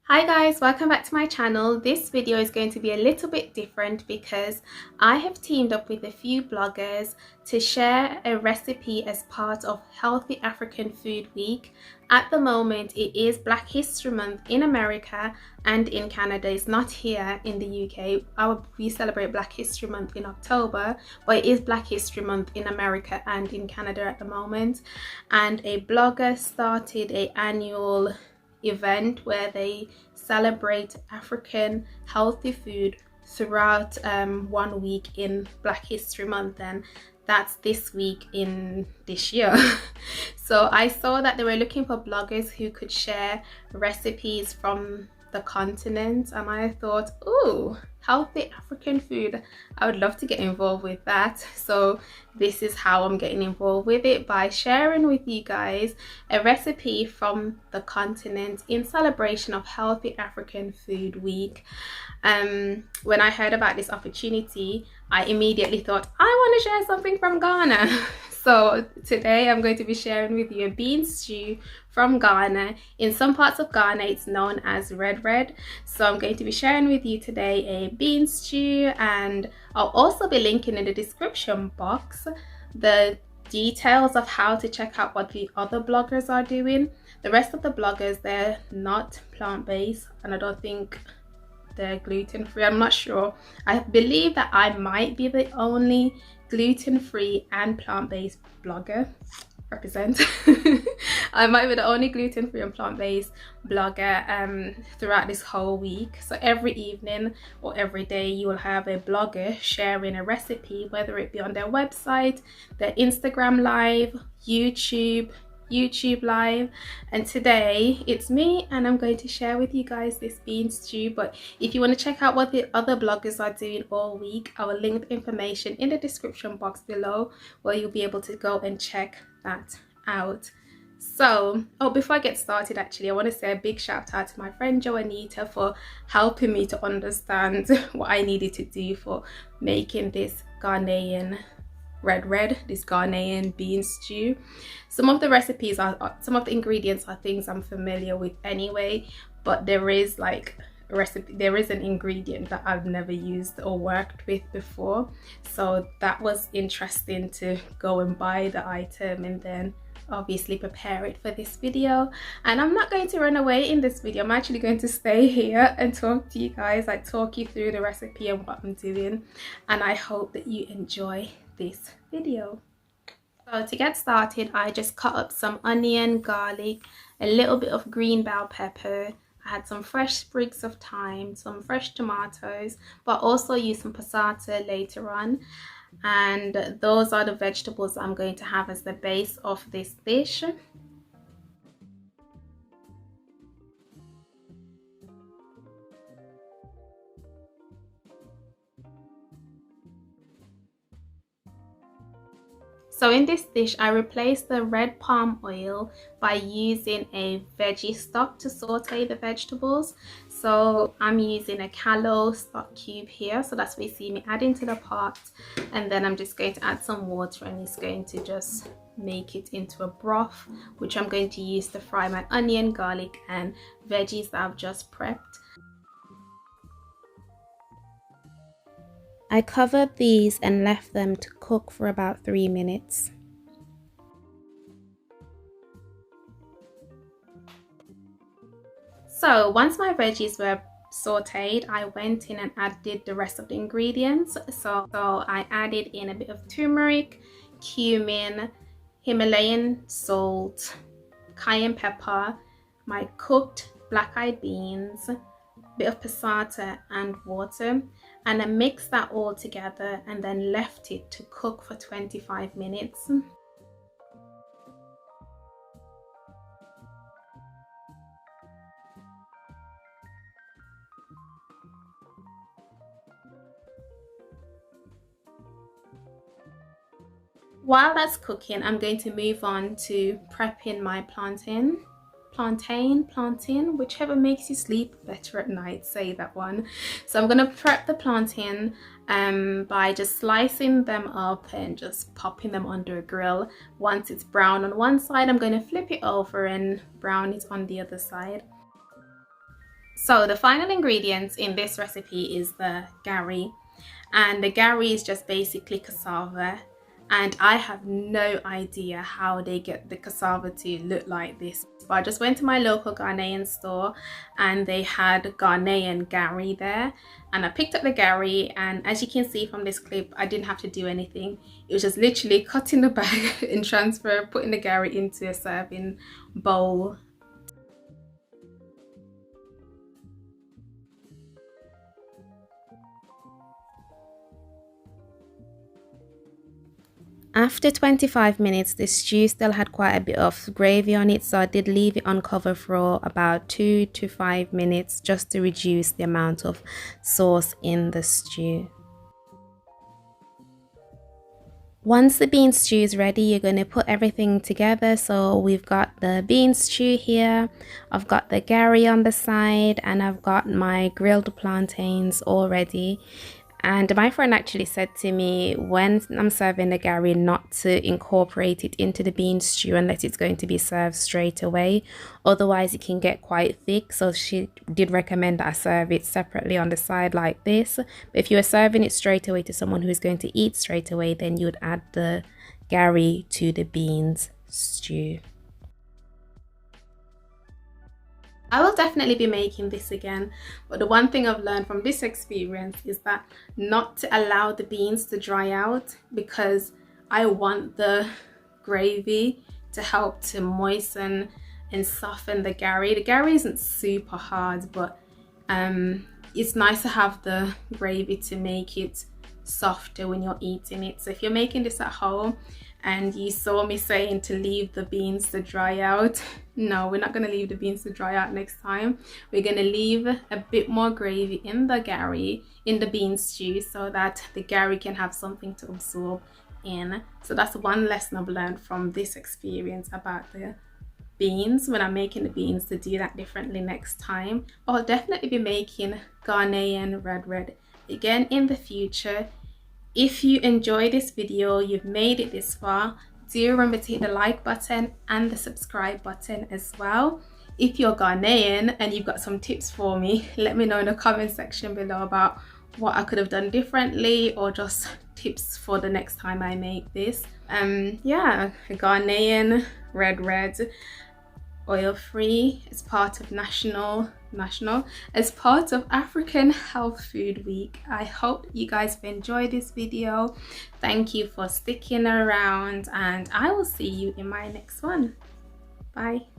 Hi guys, welcome back to my channel. This video is going to be a little bit different because I have teamed up with a few bloggers to share a recipe as part of Healthy African Food Week. At the moment, it is Black History Month in America and in Canada. It's not here in the UK. We celebrate Black History Month in October, but it is Black History Month in America and in Canada at the moment. And a blogger started an annual event where they celebrate African healthy food throughout 1 week in Black History Month, and that's this week in this year. So I saw that they were looking for bloggers who could share recipes from the continent, and I thought, ooh, healthy African food, I would love to get involved with that. So this is how I'm getting involved with it, by sharing with you guys a recipe from the continent in celebration of Healthy African Food Week. When I heard about this opportunity, I immediately thought, I want to share something from Ghana. So today I'm going to be sharing with you a bean stew from Ghana. In some parts of Ghana, it's known as red. So I'm going to be sharing with you today a bean stew, and I'll also be linking in the description box the details of how to check out what the other bloggers are doing. The rest of the bloggers, they're not plant-based, and I don't think they're gluten-free. I'm not sure. I believe that I might be the only gluten-free and plant-based blogger. Represent. I might be the only gluten-free and plant-based blogger throughout this whole week. So every evening or every day you will have a blogger sharing a recipe, whether it be on their website, their Instagram live, YouTube live, and today it's me, and I'm going to share with you guys this bean stew. But if you want to check out what the other bloggers are doing all week, I will link the information in the description box below, where you'll be able to go and check that out. So, before I get started, actually I want to say a big shout out to my friend Joanita for helping me to understand what I needed to do for making this Ghanaian this Ghanaian bean stew. Some of the recipes some of the ingredients are things I'm familiar with anyway, but there is an ingredient that I've never used or worked with before, so that was interesting to go and buy the item and then obviously prepare it for this video. And I'm not going to run away in this video. I'm actually going to stay here and talk to you guys, talk you through the recipe and what I'm doing, and I hope that you enjoy this video. So to get started, I just cut up some onion, garlic, a little bit of green bell pepper. I had some fresh sprigs of thyme, some fresh tomatoes, but also use some passata later on. And those are the vegetables I'm going to have as the base of this dish. So in this dish, I replaced the red palm oil by using a veggie stock to saute the vegetables. So I'm using a callo stock cube here. So that's what you see me add into the pot. And then I'm just going to add some water, and it's going to just make it into a broth, which I'm going to use to fry my onion, garlic, and veggies that I've just prepped. I covered these and left them to cook for about 3 minutes. So once my veggies were sauteed, I went in and added the rest of the ingredients. So I added in a bit of turmeric, cumin, Himalayan salt, cayenne pepper, my cooked black-eyed beans, bit of passata and water, and I mixed that all together and then left it to cook for 25 minutes. While that's cooking, I'm going to move on to prepping my plantain, whichever makes you sleep better at night, say that one. So I'm going to prep the plantain by just slicing them up and just popping them under a grill. Once it's brown on one side, I'm going to flip it over and brown it on the other side. So the final ingredients in this recipe is the gari, and the gari is just basically cassava, and I have no idea how they get the cassava to look like this, but I just went to my local Ghanaian store and they had Ghanaian gari there, and I picked up the gari, and as you can see from this clip, I didn't have to do anything. It was just literally cutting the bag and putting the gari into a serving bowl. After 25 minutes, the stew still had quite a bit of gravy on it, so I did leave it on cover for about 2 to 5 minutes just to reduce the amount of sauce in the stew. Once the bean stew is ready, you're going to put everything together. So we've got the bean stew here, I've got the gari on the side, and I've got my grilled plantains all ready. And my friend actually said to me when I'm serving the gari not to incorporate it into the bean stew unless it's going to be served straight away. Otherwise, it can get quite thick. So she did recommend that I serve it separately on the side like this. But if you are serving it straight away to someone who is going to eat straight away, then you would add the gari to the beans stew. I will definitely be making this again, but the one thing I've learned from this experience is that not to allow the beans to dry out, because I want the gravy to help to moisten and soften the gari. The gari isn't super hard, but it's nice to have the gravy to make it softer when you're eating it. So if you're making this at home and you saw me saying to leave the beans to dry out, no, we're not going to leave the beans to dry out next time. We're going to leave a bit more gravy in the gari, in the bean stew, so that the gari can have something to absorb in. So that's one lesson I've learned from this experience about the beans. When I'm making the beans, to do that differently next time. I'll definitely be making Ghanaian red again in the future. If you enjoyed this video, you've made it this far, do remember to hit the like button and the subscribe button as well. If you're Ghanaian and you've got some tips for me, let me know in the comment section below about what I could have done differently, or just tips for the next time I make this. Yeah, Ghanaian red oil-free as part of as part of African Health Food Week. I hope you guys have enjoyed this video. Thank you for sticking around, and I will see you in my next one. Bye.